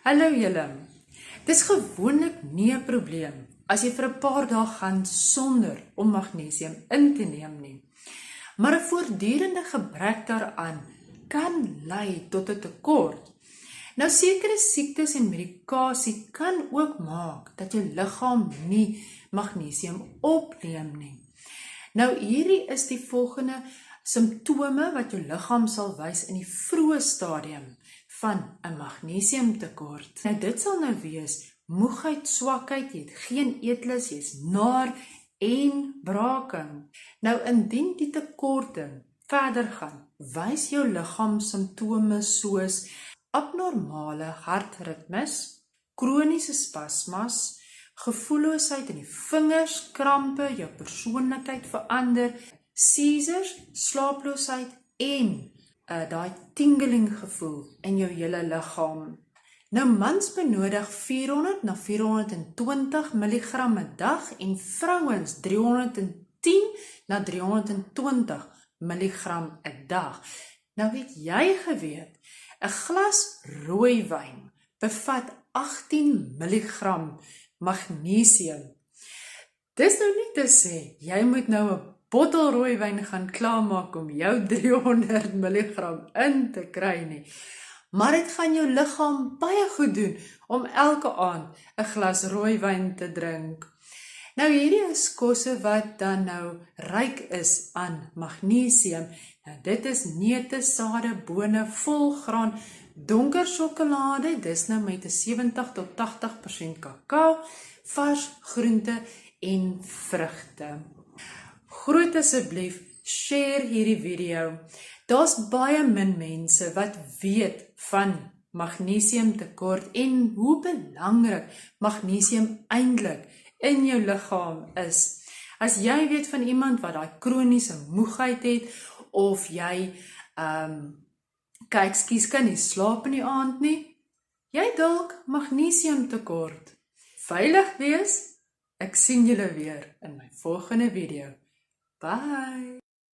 Hallo julle, dis gewoonlik nie 'n probleem as jy vir 'n paar dae gaan sonder om magnesium in te neem nie. Maar 'n voortdurende gebrek daaraan kan lei tot 'n tekort. Nou sekere siektes en medikasie kan ook maak dat jou liggaam nie magnesium opneem nie. Nou hierdie is die volgende simptome wat jou liggaam sal wys in die vroeë stadium van 'n magnesiumtekort. Nou dit sal nou wees moegheid, swakheid, jy het geen eetlus, jy's nar en braaking. Nou indien die tekorte verder gaan, wys jou liggaam simptome soos abnormale hartritmes, kroniese spasmas, gevoelloosheid in die vingers, krampe, jou persoonlikheid verander, seizures, slaaploosheid en daai tingling gevoel in jou hele liggaam. Nou mans benodig 400 na 420 mg 'n dag en vrouens 310 na 320 mg 'n dag. Nou het jy geweet, 'n glas rooiwyn bevat 18 mg magnesium. Dis nou nie te sê, jy moet nou 'n bottel rooiwyn gaan klaarmaak om jou 300 mg in te kry nie. Maar dit gaan jou liggaam baie goed doen om elke aand 'n glas rooiwyn te drink. Nou hierdie is kosse wat dan nou ryk is aan magnesium. Nou dit is neute, sade, bone, volgraan, donker sjokolade, dis nou met 'n 70 tot 80% kakao, vars groente en vrugte. Groot asseblief, share hierdie video. Daar's baie min mense wat weet van magnesiumtekort en hoe belangrik magnesium eintlik in jou liggaam is. As jy weet van iemand wat daai kroniese moegheid het, of jy kan nie slaap in die aand nie, jy dalk magnesiumtekort. Veilig wees, ek sien julle weer in my volgende video. Bye!